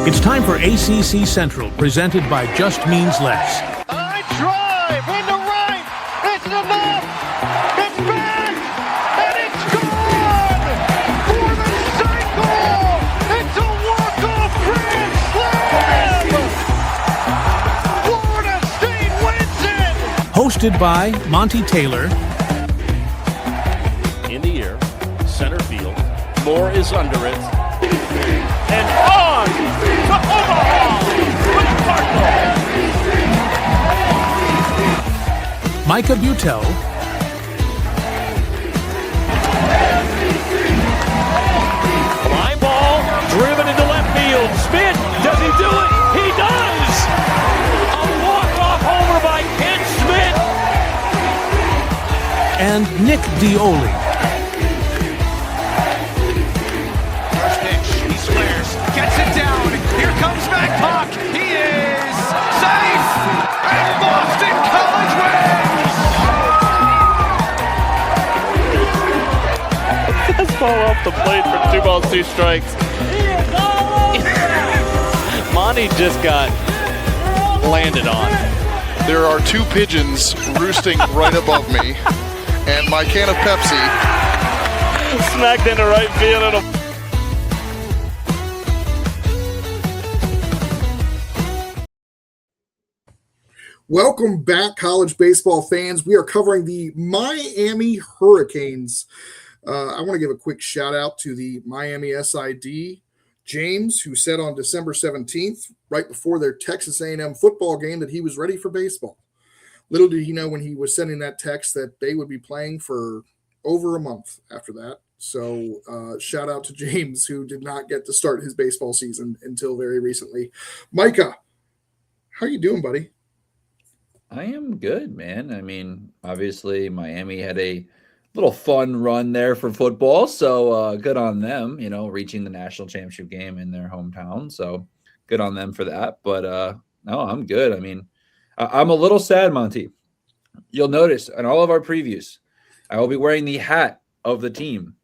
It's time for ACC Central, presented by Just Means Less. I drive into right. It's enough. It's back. And it's gone for the cycle. It's a walk-off grand slam. Florida State wins it. Hosted by Monty Taylor. In the air, center field. Moore is under it. And on to Omaha for the Cardinals. Micah Butel. Fly ball driven into left field. Smith, does he do it? He does! A walk-off homer by Ken Smith. And Nick Dioli. Gets it down. Here comes Mac. He is safe. And Boston College wins. Fastball off the plate for 2 balls, 2 strikes. Monty just got landed on. There are 2 pigeons roosting right above me, and my can of Pepsi Smacked into right field. And Welcome back, college baseball fans. We are covering the Miami Hurricanes. I want to give a quick shout out to the Miami SID, James, who said on December 17th, right before their Texas A&M football game, that he was ready for baseball. Little did he know when he was sending that text that they would be playing for over a month after that. So shout out to James, who did not get to start his baseball season until very recently. Micah, how you doing, buddy? I am good, man. I mean, obviously Miami had a little fun run there for football, so good on them, reaching the national championship game in their hometown. So good on them for that. But no, I'm good. I mean, I'm a little sad, Monty. You'll notice in all of our previews, I will be wearing the hat of the team.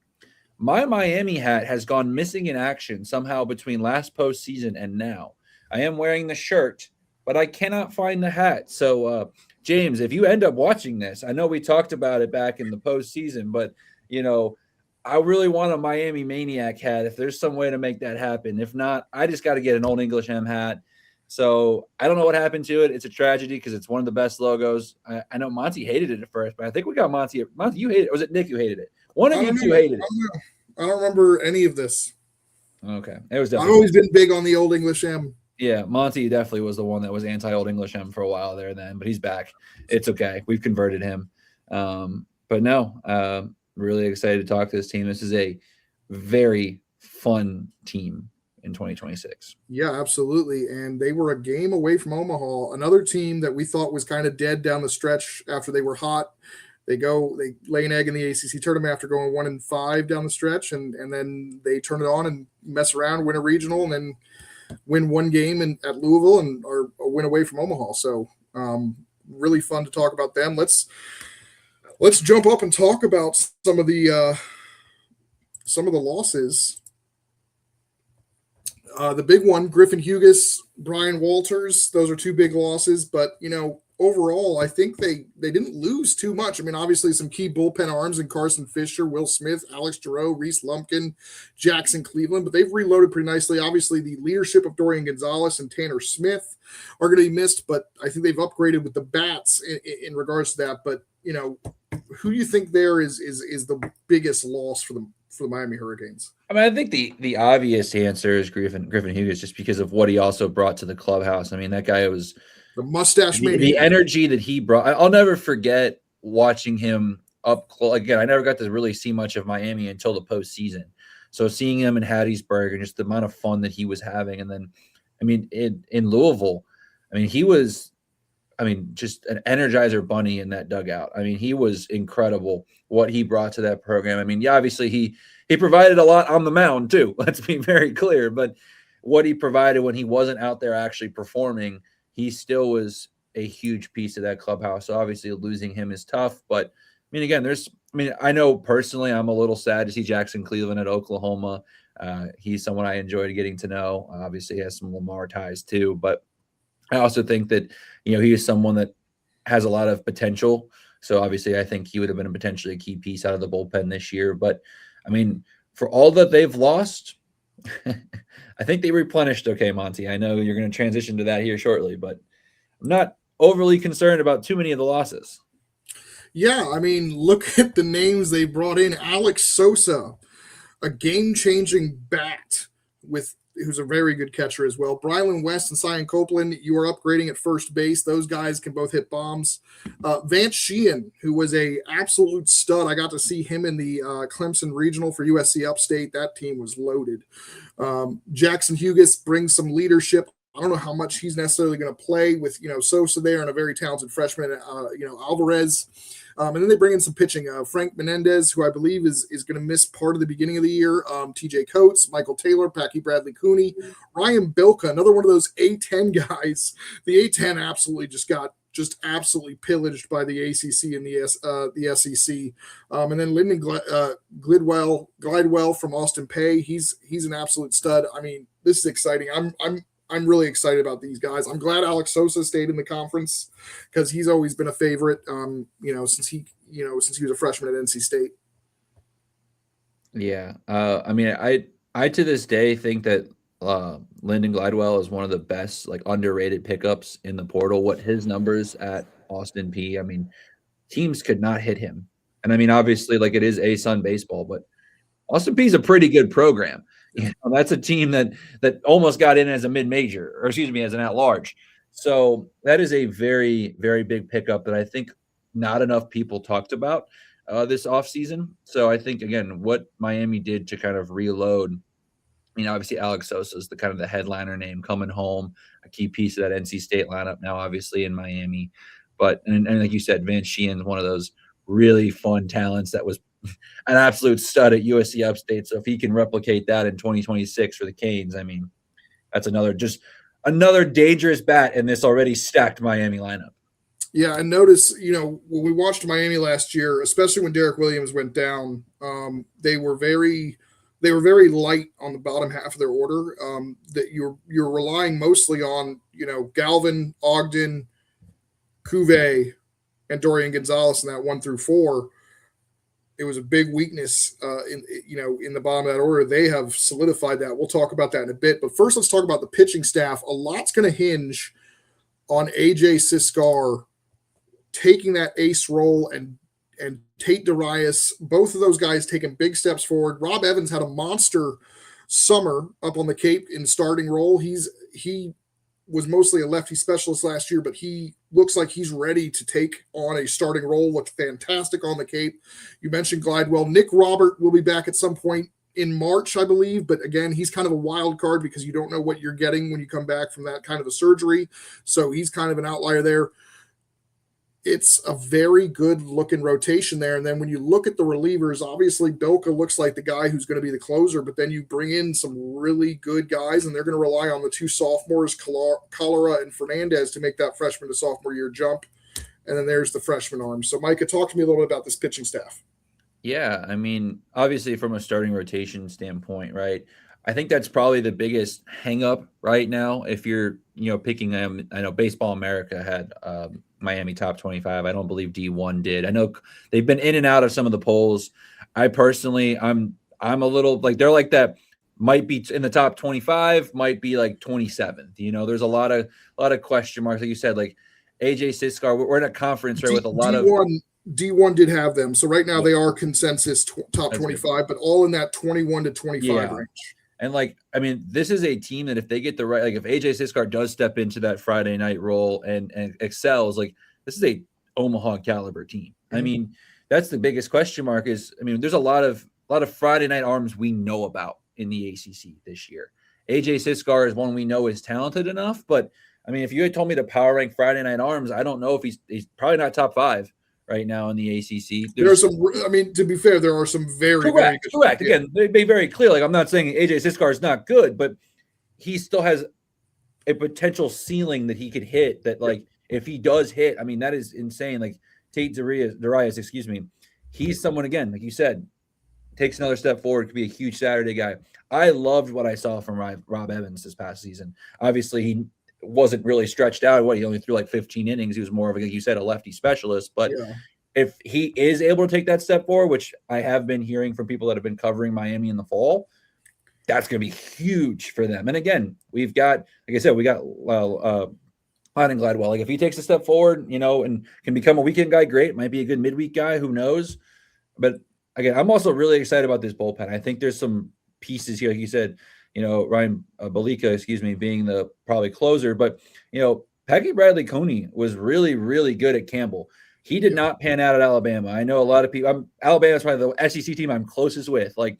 My Miami hat has gone missing in action somehow between last postseason and now. I am wearing the shirt, but I cannot find the hat. So, James, if you end up watching this, I know we talked about it back in the postseason, but, I really want a Miami Maniac hat if there's some way to make that happen. If not, I just got to get an Old English M hat. So I don't know what happened to it. It's a tragedy because it's one of the best logos. I know Monty hated it at first, but I think we got Monty. Monty, you hated it. Or was it Nick who hated it? One of you two hated it. I don't remember any of this. Okay. It was I've definitely always been big on the Old English M. Yeah, Monty definitely was the one that was anti-Old English M for a while there then, but he's back. It's okay. We've converted him. But no, really excited to talk to this team. This is a very fun team in 2026. Yeah, absolutely. And they were a game away from Omaha, another team that we thought was kind of dead down the stretch after they were hot. They lay an egg in the ACC tournament after going 1-5 down the stretch, and then they turn it on and mess around, win a regional, and then win one game at Louisville and are a win away from Omaha. So really fun to talk about them. Let's jump up and talk about some of the losses. The big one, Griffin Hugas, Brian Walters, those are 2 big losses, but overall, I think they didn't lose too much. I mean, obviously some key bullpen arms in Carson Fisher, Will Smith, Alex Giroux, Reese Lumpkin, Jackson Cleveland, but they've reloaded pretty nicely. Obviously, the leadership of Dorian Gonzalez and Tanner Smith are going to be missed, but I think they've upgraded with the bats in regards to that. But, who do you think there is the biggest loss for the Miami Hurricanes? I mean, I think the obvious answer is Griffin Hugas, just because of what he also brought to the clubhouse. I mean, that guy was – the mustache mania. The energy that he brought. I'll never forget watching him up close. Again, I never got to really see much of Miami until the postseason. So seeing him in Hattiesburg and just the amount of fun that he was having. And then, I mean, in Louisville, I mean, he was, just an Energizer bunny in that dugout. I mean, he was incredible what he brought to that program. I mean, yeah, obviously he provided a lot on the mound too. Let's be very clear. But what he provided when he wasn't out there actually performing, he still was a huge piece of that clubhouse. So obviously losing him is tough. But, I mean, again, I know personally I'm a little sad to see Jackson Cleveland at Oklahoma. He's someone I enjoyed getting to know. Obviously, he has some Lamar ties too, but I also think that he is someone that has a lot of potential. So obviously, I think he would have been potentially a key piece out of the bullpen this year. But I mean, for all that they've lost, I think they replenished okay, Monty. I know you're going to transition to that here shortly, but I'm not overly concerned about too many of the losses. Yeah, I mean, look at the names they brought in. Alex Sosa, a game-changing bat who's a very good catcher as well. Brylan West and Cyan Copeland, you are upgrading at first base. Those guys can both hit bombs. Vance Sheehan, who was a absolute stud. I got to see him in the Clemson Regional for USC Upstate. That team was loaded. Jackson Hugas brings some leadership. I don't know how much he's necessarily going to play with, Sosa there and a very talented freshman, Alvarez. And then they bring in some pitching. Frank Menendez, who I believe is going to miss part of the beginning of the year. TJ Coates, Michael Taylor, Packy Bradley Cooney, Ryan Bilka, another one of those A-10 guys. The A-10 absolutely got absolutely pillaged by the ACC and the SEC. And then Lyndon Glidewell from Austin Peay. He's an absolute stud. I mean, this is exciting. I'm really excited about these guys. I'm glad Alex Sosa stayed in the conference because he's always been a favorite. Since he was a freshman at NC State. Yeah, I mean, I to this day think that Lyndon Glidewell is one of the best underrated pickups in the portal. What his numbers at Austin Peay, I mean, teams could not hit him. And I mean, obviously, it is ASUN baseball, but Austin Peay is a pretty good program. That's a team that almost got in as a mid-major, or excuse me, as an at-large. So that is a very, very big pickup that I think not enough people talked about this offseason. So I think, again, what Miami did to kind of reload, obviously Alex Sosa is the headliner name coming home, a key piece of that NC State lineup now, obviously in Miami. But and like you said, Vance Sheehan's one of those really fun talents that was an absolute stud at USC Upstate. So if he can replicate that in 2026 for the Canes, I mean, that's another dangerous bat in this already stacked Miami lineup. Yeah, and notice, when we watched Miami last year, especially when Derek Williams went down, they were very light on the bottom half of their order. That you're relying mostly on, Galvin, Ogden, Cuvée, and Dorian Gonzalez in that 1 through 4. It was a big weakness in the bottom of that order. They have solidified that. We'll talk about that in a bit. But first, let's talk about the pitching staff. A lot's going to hinge on AJ Siskar taking that ace role and Tate Darius, both of those guys taking big steps forward. Rob Evans had a monster summer up on the Cape in starting role. He was mostly a lefty specialist last year, but he looks like he's ready to take on a starting role. Looked fantastic on the Cape. You mentioned Glidewell. Nick Robert will be back at some point in March, I believe. But again, he's kind of a wild card because you don't know what you're getting when you come back from that kind of a surgery. So he's kind of an outlier there. It's a very good looking rotation there. And then when you look at the relievers, obviously Bilka looks like the guy who's going to be the closer, but then you bring in some really good guys and they're going to rely on the two sophomores, Cholera and Fernandez, to make that freshman to sophomore year jump. And then there's the freshman arms. So Micah, talk to me a little bit about this pitching staff. Yeah. I mean, obviously from a starting rotation standpoint, right? I think that's probably the biggest hang up right now. If you're, picking them, I know Baseball America had, Miami top 25. I don't believe D1 did. I know they've been in and out of some of the polls. I personally, I'm a little they're like that, might be in the top 25, might be 27th. There's a lot of question marks. Like you said, AJ Siskar, we're in a conference right with a lot of D1 did have them. So right now they are consensus top 25, but all in that 21 to 25 range. And this is a team that if they get the right, if AJ Siskar does step into that Friday night role and excels, this is a Omaha caliber team. Mm-hmm. I mean, that's the biggest question mark is, there's a lot of Friday night arms we know about in the ACC this year. AJ Siskar is one we know is talented enough, but if you had told me to power rank Friday night arms, I don't know if he's probably not top 5 right now in the ACC. There are some, to be fair, there are some very good. Correct. Again, they be very clear. I'm not saying AJ Siskar is not good, but he still has a potential ceiling that he could hit that, if he does hit, that is insane. Tate Darius, he's someone, again, like you said, takes another step forward, could be a huge Saturday guy. I loved what I saw from Rob Evans this past season. Obviously, he wasn't really stretched out. He only threw like 15 innings. He was more of, like you said, a lefty specialist. But if he is able to take that step forward, which I have been hearing from people that have been covering Miami in the fall, that's going to be huge for them. And again, we've got, like I said, we got Landon Gladwell. Like if he takes a step forward, and can become a weekend guy, great. Might be a good midweek guy. Who knows? But again, I'm also really excited about this bullpen. I think there's some pieces here, like you said, Ryan Balika, being the probably closer, but Peggy Bradley Coney was really, really good at Campbell. He did not pan out at Alabama. I know a lot of people. Alabama's probably the SEC team I'm closest with. Like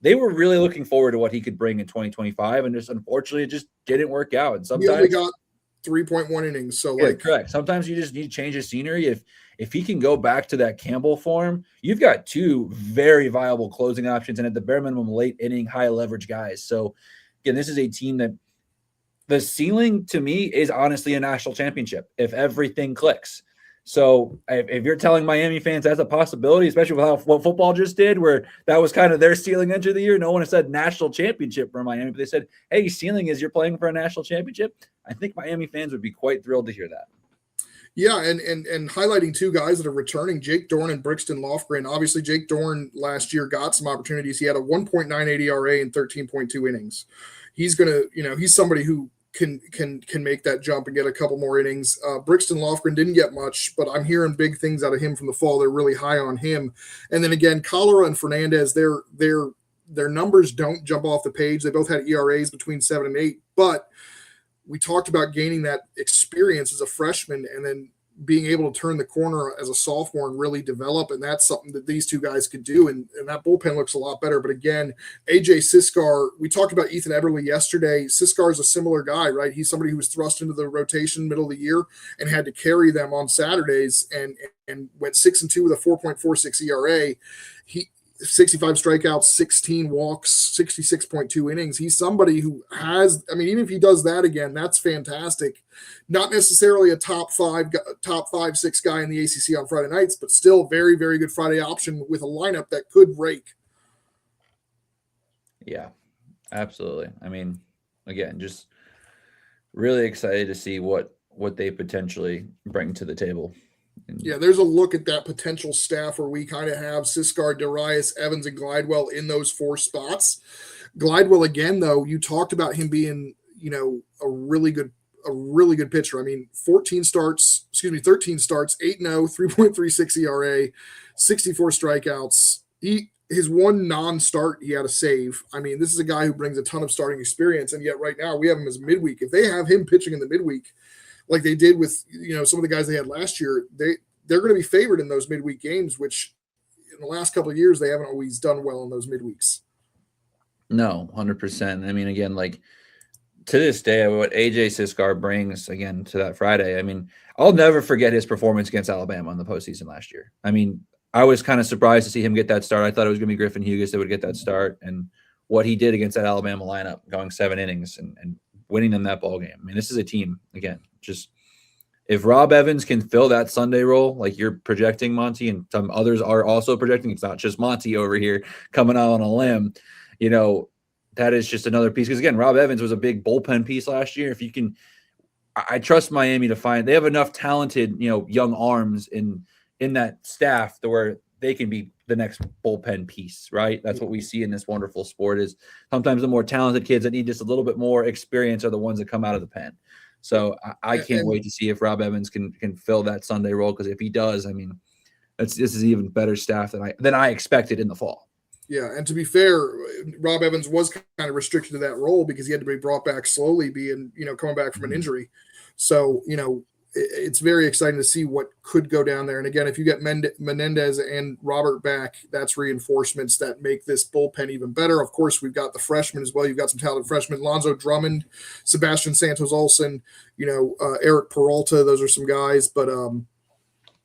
they were really looking forward to what he could bring in 2025, and just unfortunately, it just didn't work out. And sometimes he only got 3.1 innings. So correct. Sometimes you just need to change the scenery. If he can go back to that Campbell form, you've got two very viable closing options, and at the bare minimum, late inning, high leverage guys. So again, this is a team that the ceiling to me is honestly a national championship if everything clicks. So if you're telling Miami fans that's a possibility, especially with what football just did, where that was kind of their ceiling into the year, no one has said national championship for Miami, but they said, hey, ceiling is you're playing for a national championship. I think Miami fans would be quite thrilled to hear that. Yeah, and highlighting two guys that are returning, Jake Dorn and Brixton Lofgren. Obviously, Jake Dorn last year got some opportunities. He had a 1.98 ERA in 13.2 innings. He's gonna, he's somebody who can make that jump and get a couple more innings. Brixton Lofgren didn't get much, but I'm hearing big things out of him from the fall. They're really high on him. And then again, Cholera and Fernandez, their numbers don't jump off the page. They both had ERAs between 7 and 8, but we talked about gaining that experience as a freshman and then being able to turn the corner as a sophomore and really develop. And that's something that these two guys could do. And that bullpen looks a lot better. But again, AJ Siskar, we talked about Ethan Eberle yesterday. Siskar is a similar guy, right? He's somebody who was thrust into the rotation middle of the year and had to carry them on Saturdays and went 6-2 with a 4.46 ERA. 65 strikeouts, 16 walks, 66.2 innings. He's somebody who has, even if he does that again, that's fantastic. Not necessarily a top 5-6 guy in the ACC on Friday nights, but still very, very good Friday option with a lineup that could rake. Yeah, absolutely. Again, just really excited to see what they potentially bring to the table. Yeah, there's a look at that potential staff where we kind of have Siskar, Darius, Evans, and Glidewell in those 4 spots. Glidewell, again, though, you talked about him being, a really good pitcher. 13 starts, 8-0, 3.36 ERA, 64 strikeouts. His one non-start, he had a save. This is a guy who brings a ton of starting experience, and yet right now we have him as midweek. If they have him pitching in the midweek, like they did with, some of the guys they had last year, they're going to be favored in those midweek games, which in the last couple of years, they haven't always done well in those midweeks. No, 100%. Again, like to this day, what AJ Siskar brings again to that Friday, I'll never forget his performance against Alabama in the postseason last year. I was kind of surprised to see him get that start. I thought it was going to be Griffin Hughes that would get that start, and what he did against that Alabama lineup, going 7 innings and winning them that ball game. This is a team, again, just if Rob Evans can fill that Sunday role like you're projecting, Monty, and some others are also projecting, it's not just Monty over here coming out on a limb, that is just another piece. Because again, Rob Evans was a big bullpen piece last year. If you can, I trust Miami to find, they have enough talented, young arms in that staff to where they can be the next bullpen piece, right? That's what we see in this wonderful sport is sometimes the more talented kids that need just a little bit more experience are the ones that come out of the pen. So I can't wait to see if Rob Evans can fill that Sunday role. Because if he does, this is even better staff than I expected in the fall. Yeah, and to be fair, Rob Evans was kind of restricted to that role because he had to be brought back slowly, being coming back from an injury. So it's very exciting to see what could go down there. And again, if you get Menendez and Robert back, that's reinforcements that make this bullpen even better. Of course, we've got the freshmen as well. You've got some talented freshmen, Lonzo Drummond, Sebastian Santos Olsen, Eric Peralta. Those are some guys, but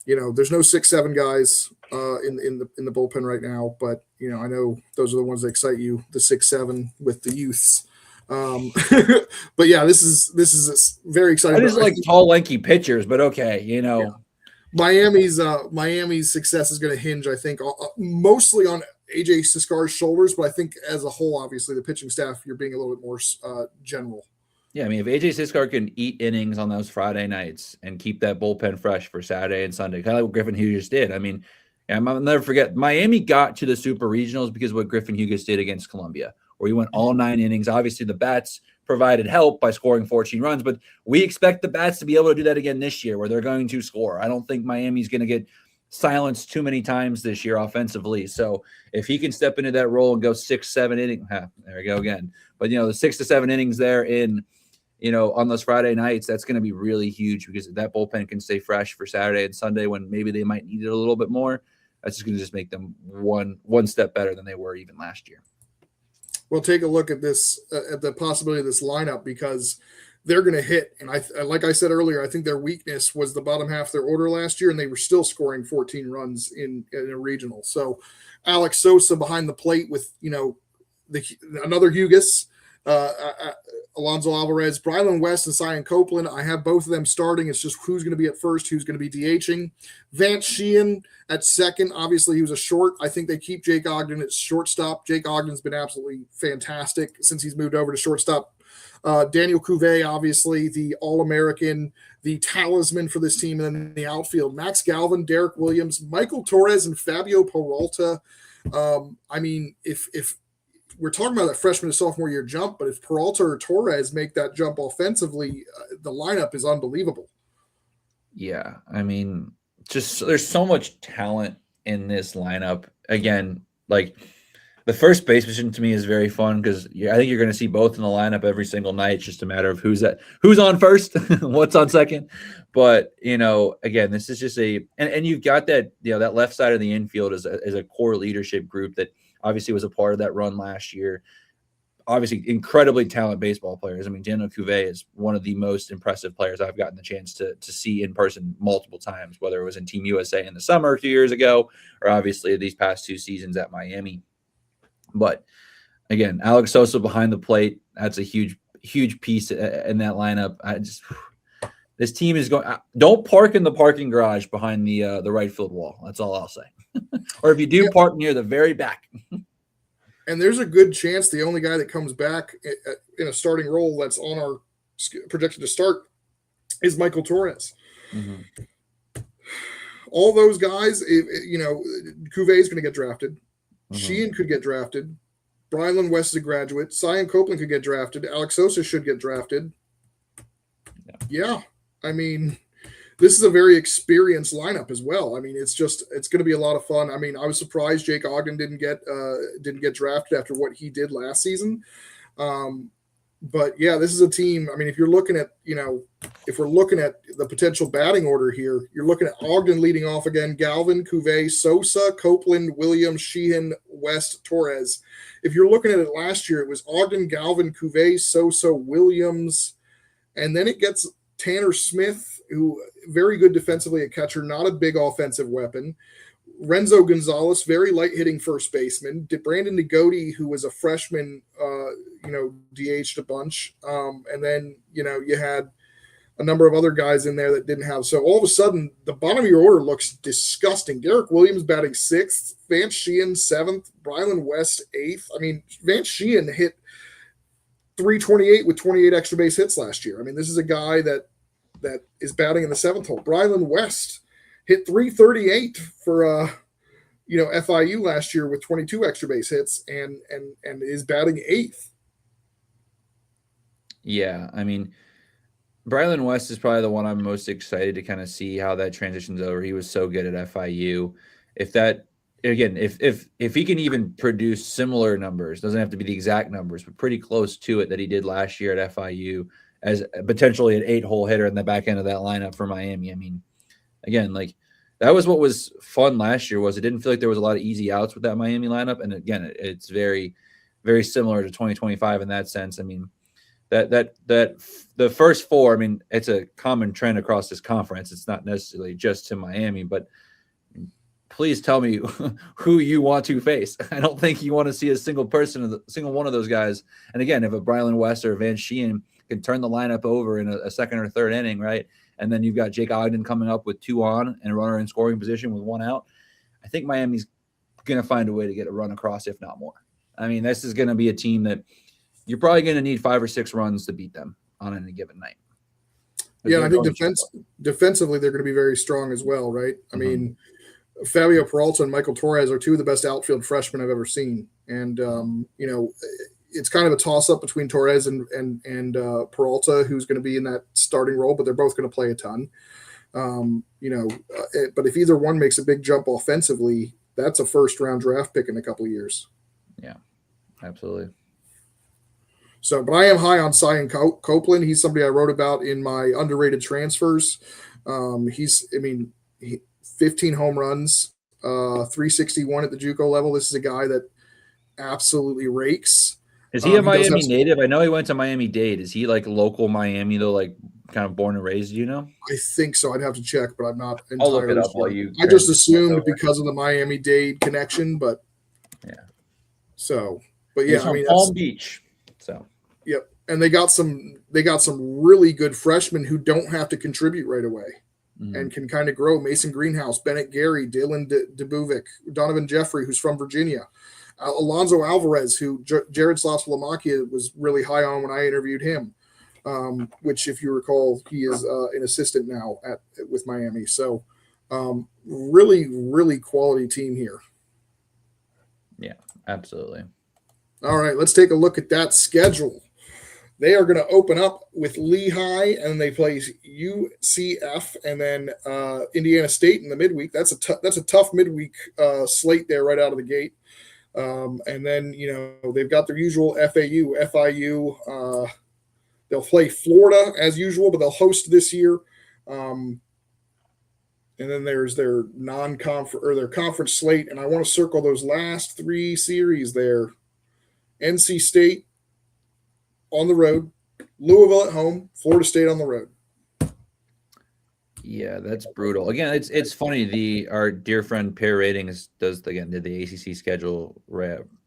there's no 6-7 guys in the bullpen right now. But I know those are the ones that excite you, the 6-7 with the youths. But yeah, this is very exciting. I just like tall, lanky pitchers, but okay, Miami's success is going to hinge, I think, mostly on AJ Siscar's shoulders, but I think as a whole, obviously the pitching staff, you're being a little bit more general. Yeah, I mean, if AJ Siscar can eat innings on those Friday nights and keep that bullpen fresh for Saturday and Sunday, kind of like what Griffin Hughes did. I mean, I'll never forget, Miami got to the Super Regionals because of what Griffin Hughes did against Columbia, where he went all 9 innings. Obviously, the bats provided help by scoring 14 runs, but we expect the bats to be able to do that again this year, where they're going to score. I don't think Miami's going to get silenced too many times this year offensively. So if he can step into that role and go 6-7 innings, there we go again. But, the 6 to 7 innings there in, on those Friday nights, that's going to be really huge because that bullpen can stay fresh for Saturday and Sunday when maybe they might need it a little bit more. That's just going to make them one step better than they were even last year. We'll take a look at this, at the possibility of this lineup, because they're going to hit. And like I said earlier, I think their weakness was the bottom half of their order last year, and they were still scoring 14 runs in a regional. So Alex Sosa behind the plate with, another Hugas, Alonso Alvarez, Brylan West, and Cyan Copeland. I have both of them starting. It's just who's going to be at first, who's going to be DHing. Vance Sheehan at second. Obviously, he was a short. I think they keep Jake Ogden at shortstop. Jake Ogden's been absolutely fantastic since he's moved over to shortstop. Daniel Cuvée, obviously, the All-American, the talisman for this team, and then the outfield. Max Galvin, Derek Williams, Michael Torres, and Fabio Peralta. I mean, if we're talking about that freshman to sophomore year jump, but if Peralta or Torres make that jump offensively, the lineup is unbelievable. Yeah, I mean, just there's so much talent in this lineup. Again, like the first base position to me is very fun because I think you're going to see both in the lineup every single night. It's just a matter of who's on first, what's on second. But again, this is just and you've got that that left side of the infield is a core leadership group that obviously was a part of that run last year. Obviously, incredibly talented baseball players. I mean, Daniel Cuvée is one of the most impressive players I've gotten the chance to see in person multiple times, whether it was in Team USA in the summer 2 years ago or obviously these past 2 seasons at Miami. But again, Alex Sosa behind the plate, that's a huge piece in that lineup. This team is going. Don't park in the parking garage behind the right field wall. That's all I'll say. Or if you do, park near the very back. And there's a good chance the only guy that comes back in a starting role that's on our projected to start is Michael Torres. Mm-hmm. All those guys, Cuvée is going to get drafted. Mm-hmm. Sheehan could get drafted. Brylan West is a graduate. Cyan Copeland could get drafted. Alex Sosa should get drafted. Yeah. I mean, this is a very experienced lineup as well. I mean, it's going to be a lot of fun. I mean, I was surprised Jake Ogden didn't get drafted after what he did last season. But yeah, this is a team. I mean, if you're looking at, if we're looking at the potential batting order here, you're looking at Ogden leading off again, Galvin, Cuvée, Sosa, Copeland, Williams, Sheehan, West, Torres. If you're looking at it last year, it was Ogden, Galvin, Cuvée, Sosa, Williams, and then it gets Tanner Smith, who very good defensively at catcher, not a big offensive weapon. Renzo Gonzalez, very light hitting first baseman. Brandon Negoti, who was a freshman, DH'd a bunch. And then, you had a number of other guys in there that didn't have. So all of a sudden, the bottom of your order looks disgusting. Derek Williams batting 6th, Vance Sheehan 7th, Brylan West 8th. I mean, Vance Sheehan hit 328 with 28 extra base hits last year. I mean, this is a guy that is batting in the 7th hole. Brylan West hit 338 for FIU last year with 22 extra base hits and is batting 8th. Yeah, I mean, Brylan West is probably the one I'm most excited to kind of see how that transitions over. He was so good at FIU. If he can even produce similar numbers, doesn't have to be the exact numbers, but pretty close to it that he did last year at FIU as potentially an 8-hole hitter in the back end of that lineup for Miami. I mean, again, like that was what was fun last year was it didn't feel like there was a lot of easy outs with that Miami lineup. And again, it's very, very similar to 2025 in that sense. I mean, that the first 4, I mean, it's a common trend across this conference. It's not necessarily just to Miami, but please tell me who you want to face. I don't think you want to see a single one of those guys. And again, if a Brylan West or Vance Sheehan can turn the lineup over in a second or third inning, right? And then you've got Jake Ogden coming up with 2 on and a runner in scoring position with 1 out. I think Miami's going to find a way to get a run across, if not more. I mean, this is going to be a team that you're probably going to need 5 or 6 runs to beat them on any given night. Yeah, I think defensively they're going to be very strong as well, right? I mean, Fabio Peralta and Michael Torres are 2 of the best outfield freshmen I've ever seen. And, you know, it's kind of a toss-up between Torres and Peralta, who's going to be in that starting role, but they're both going to play a ton. You know, but if either one makes a big jump offensively, that's a first-round draft pick in a couple of years. Yeah, absolutely. So, but I am high on Cyan Copeland. He's somebody I wrote about in my underrated transfers. He's, I mean, 15 home runs, 361 at the JUCO level. This is a guy that absolutely rakes. Is he a Miami native? I know he went to Miami-Dade. Is he like local Miami though, like kind of born and raised, you know? I think so. I'd have to check, but I'm not entirely I'll look it up sure. while you. I just assumed because of the Miami-Dade connection, but yeah. So, but yeah, I mean, Palm Beach. So. Yep, and they got some really good freshmen who don't have to contribute right away and can kind of grow. Mason Greenhouse, Bennett Gary, Dylan Dubovic, Donovan Jeffrey, who's from Virginia, Alonzo Alvarez, who Jared Slossolamakia was really high on when I interviewed him, which, if you recall, he is an assistant now with Miami. So, really, really quality team here. Yeah, absolutely. All right, let's take a look at that schedule. They are going to open up with Lehigh, and they play UCF, and then Indiana State in the midweek. That's a tough midweek slate there right out of the gate. And then, you know, they've got their usual FAU, FIU. They'll play Florida as usual, but they'll host this year. And then there's their their conference slate, and I want to circle those last 3 series there. NC State on the road, Louisville at home, Florida State on the road. Yeah, that's brutal. Again, it's funny. Our dear friend Peer Ratings did the ACC schedule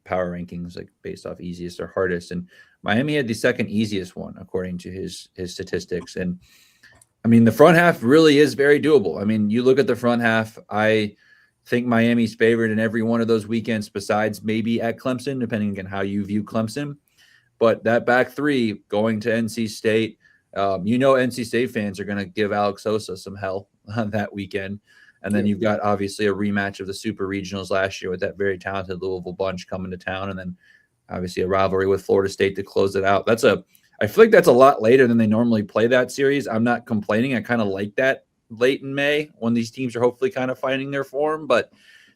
power rankings like based off easiest or hardest, and Miami had the second easiest one according to his statistics. And I mean, the front half really is very doable. I mean, you look at the front half. I think Miami's favored in every one of those weekends, besides maybe at Clemson, depending on how you view Clemson. But that back 3 going to NC State, you know, NC State fans are going to give Alex Sosa some hell on that weekend. And then you've got obviously a rematch of the Super Regionals last year with that very talented Louisville bunch coming to town. And then obviously a rivalry with Florida State to close it out. I feel like that's a lot later than they normally play that series. I'm not complaining. I kind of like that late in May when these teams are hopefully kind of finding their form, but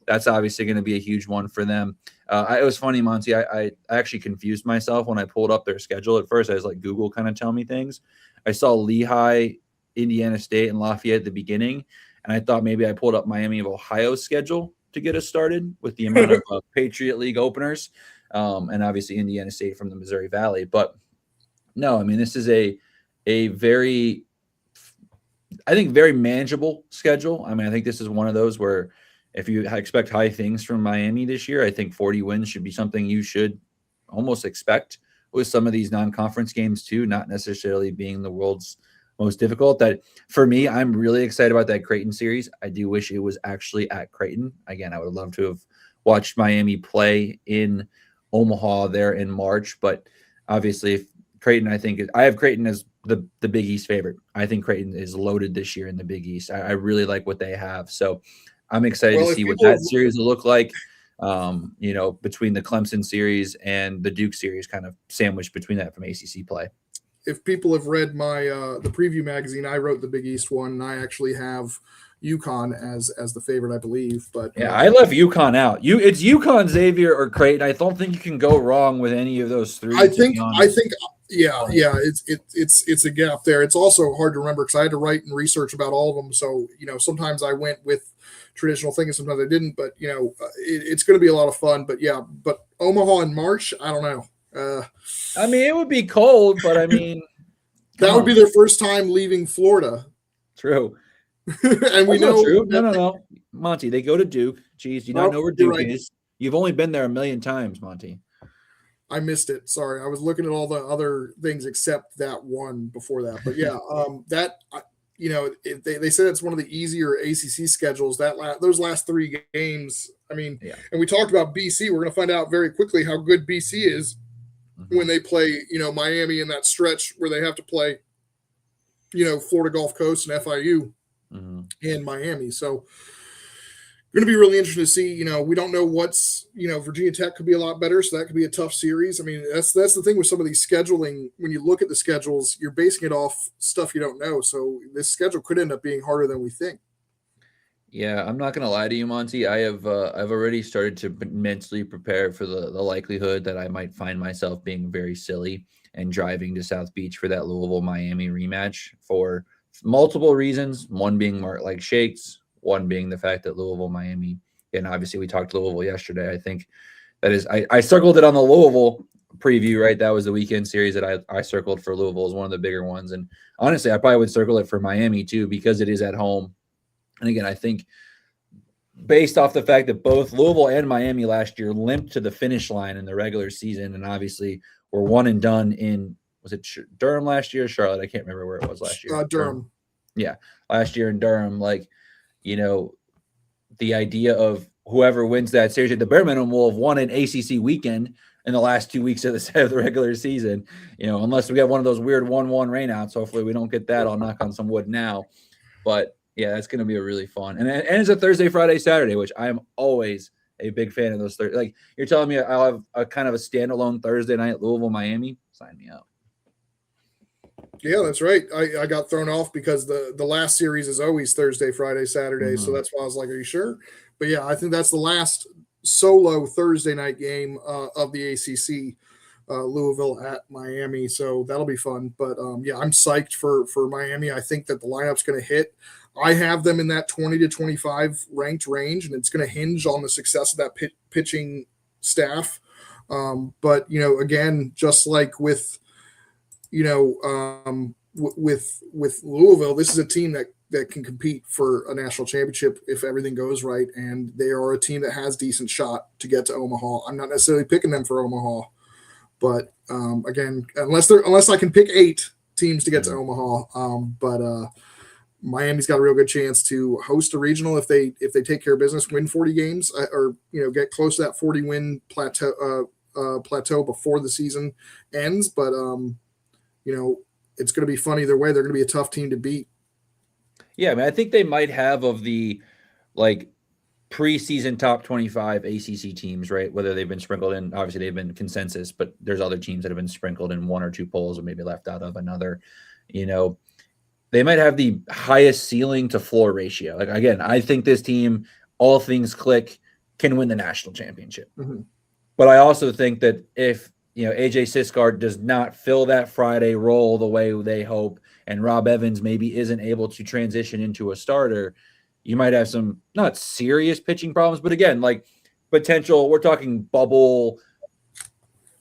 that's obviously going to be a huge one for them. It was funny, Monty. I actually confused myself when I pulled up their schedule at first. I was like, Google kind of tell me things. I saw Lehigh, Indiana State, and Lafayette at the beginning, and I thought maybe I pulled up Miami of Ohio's schedule to get us started with the amount of Patriot League openers, and obviously Indiana State from the Missouri Valley. But no, I mean, this is a very, I think, very manageable schedule. I mean, I think this is one of those where if you expect high things from Miami this year, I think 40 wins should be something you should almost expect with some of these non-conference games too, not necessarily being the world's most difficult. That for me, I'm really excited about that Creighton series. I do wish it was actually at Creighton. Again, I would love to have watched Miami play in Omaha there in March, but obviously if Creighton, I have Creighton as the Big East favorite. I think Creighton is loaded this year in the Big East. I really like what they have. So I'm excited to see what that series will look like, you know, between the Clemson series and the Duke series, kind of sandwiched between that from ACC play. If people have read my the preview magazine, I wrote the Big East one, and I actually have UConn as the favorite, I believe. But yeah, I left UConn out. It's UConn, Xavier, or Creighton. I don't think you can go wrong with any of those 3. I think. Yeah, it's a gap there. It's also hard to remember because I had to write and research about all of them. So, you know, sometimes I went with traditional things, sometimes I didn't. But, you know, it's going to be a lot of fun. But, yeah, Omaha in March, I don't know. I mean, it would be cold, but, I mean. that would be their first time leaving Florida. True. And we know. True. No. Monty, they go to Duke. Jeez, do you not know where Duke is? You've only been there a million times, Monty. I missed it. Sorry. I was looking at all the other things except that one before that. But yeah, they said it's one of the easier ACC schedules. Those last 3 games. I mean, and we talked about BC. We're going to find out very quickly how good BC is when they play, Miami in that stretch where they have to play, Florida Gulf Coast and FIU and Miami. So going to be really interesting to see. We don't know what's, Virginia Tech could be a lot better, so that could be a tough series. I mean, that's the thing with some of these scheduling. When you look at the schedules, you're basing it off stuff you don't know. So this schedule could end up being harder than we think. Yeah, I'm not going to lie to you, Monty. I've already started to mentally prepare for the likelihood that I might find myself being very silly and driving to South Beach for that Louisville-Miami rematch for multiple reasons. One being Mark Shakes, one being the fact that Louisville-Miami, and obviously we talked Louisville yesterday. I think that is, I circled it on the Louisville preview, right? That was the weekend series that I circled for Louisville as one of the bigger ones. And honestly, I probably would circle it for Miami too, because it is at home. And again, I think based off the fact that both Louisville and Miami last year limped to the finish line in the regular season, and obviously were one and done in, was it Durham last year or Charlotte? I can't remember where it was last year. Durham. Yeah, last year in Durham. The idea of whoever wins that series at the bare minimum will have won an ACC weekend in the last 2 weeks of the regular season, unless we have one of those weird 1-1 rainouts. Hopefully we don't get that. I'll knock on some wood now. But yeah, that's going to be a really fun. And it's a Thursday, Friday, Saturday, which I am always a big fan of those. Like, you're telling me I'll have a kind of a standalone Thursday night, Louisville, Miami. Sign me up. Yeah, that's right. I got thrown off because the last series is always Thursday, Friday, Saturday. So that's why I was like, are you sure? But yeah, I think that's the last solo Thursday night game of the ACC, Louisville at Miami. So that'll be fun. But yeah, I'm psyched for Miami. I think that the lineup's going to hit. I have them in that 20 to 25 ranked range, and it's going to hinge on the success of that pitching staff. But, again, just like with Louisville, this is a team that can compete for a national championship if everything goes right, and they are a team that has decent shot to get to Omaha. I'm not necessarily picking them for Omaha, but again, unless I can pick 8 teams to get to Omaha, Miami's got a real good chance to host a regional if they take care of business, win 40 games, or get close to that 40 win plateau before the season ends. But it's going to be fun either way. They're going to be a tough team to beat. Yeah, I mean, I think they might have of the preseason top 25 ACC teams, right? Whether they've been sprinkled in, obviously they've been consensus, but there's other teams that have been sprinkled in 1 or 2 polls or maybe left out of another. They might have the highest ceiling to floor ratio. Again, I think this team, all things click, can win the national championship. Mm-hmm. But I also think that if AJ Sisgard does not fill that Friday role the way they hope, and Rob Evans maybe isn't able to transition into a starter, you might have some not serious pitching problems, but again, potential. We're talking bubble.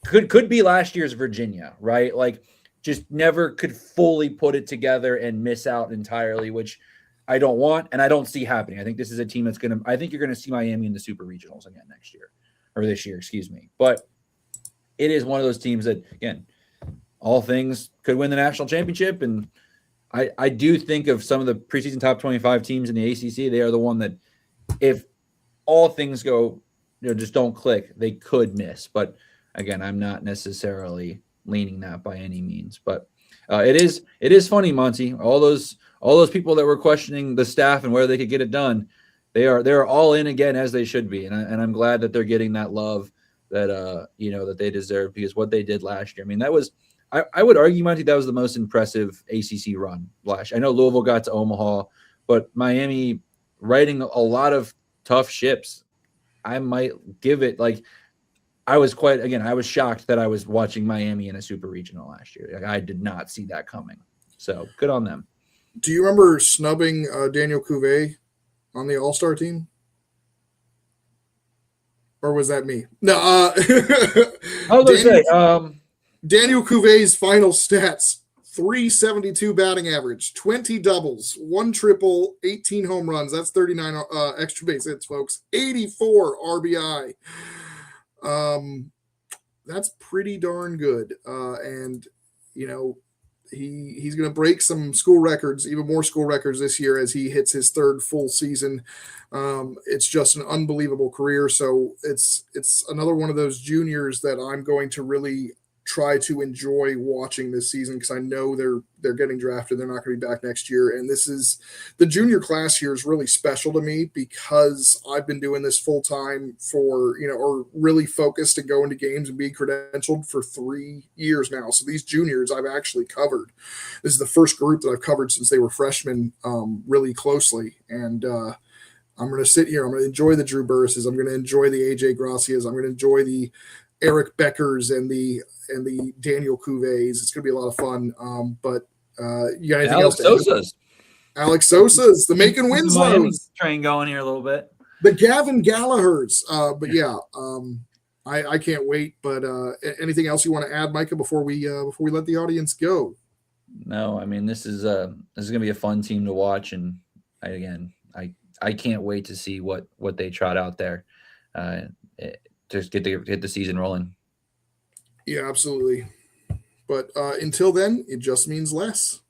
Could be last year's Virginia, right? Just never could fully put it together and miss out entirely, which I don't want and I don't see happening. I think this is a team I think you're going to see Miami in the super regionals again next year, or this year, excuse me. But it is one of those teams that, again, all things could win the national championship. And I do think of some of the preseason top 25 teams in the ACC. They are the one that if all things go, just don't click, they could miss. But again, I'm not necessarily leaning that by any means, but it is funny, Monty. All those people that were questioning the staff and whether they could get it done, they're all in again, as they should be, and I'm glad that they're getting that love that that they deserve, because what they did last year. I mean, that was I would argue, Monty, that was the most impressive ACC run last year. I know Louisville got to Omaha, but Miami riding a lot of tough ships. I might give it I was shocked that I was watching Miami in a super regional last year. I did not see that coming. So good on them. Do you remember snubbing Daniel Cuvée on the All-Star team? Or was that me? No. I was going to say, Daniel Cuvé's final stats: 372 batting average, 20 doubles, 1 triple, 18 home runs. That's 39 extra base hits, folks. 84 RBI. That's pretty darn good. And he's going to break some school records, even more school records this year as he hits his third full season. It's just an unbelievable career. So it's another one of those juniors that I'm going to really try to enjoy watching this season because I know they're getting drafted. They're not going to be back next year. And the junior class here is really special to me because I've been doing this full time for, or really focused and going to games and being credentialed for 3 years now. So these juniors I've actually covered. This is the first group that I've covered since they were freshmen really closely. And I'm going to sit here. I'm going to enjoy the Drew Burris's. I'm going to enjoy the AJ Gracias. I'm going to enjoy the Eric Beckers and the Daniel Cuvées. It's going to be a lot of fun. But you got anything else? Alex Sosa's, the Macon Winslow's train going here a little bit. The Gavin Gallagher's. But yeah, I can't wait. But anything else you want to add, Micah, before we let the audience go? No, I mean this is going to be a fun team to watch, and I can't wait to see what they trot out there. Just get the season rolling. Yeah, absolutely. But until then, it just means less.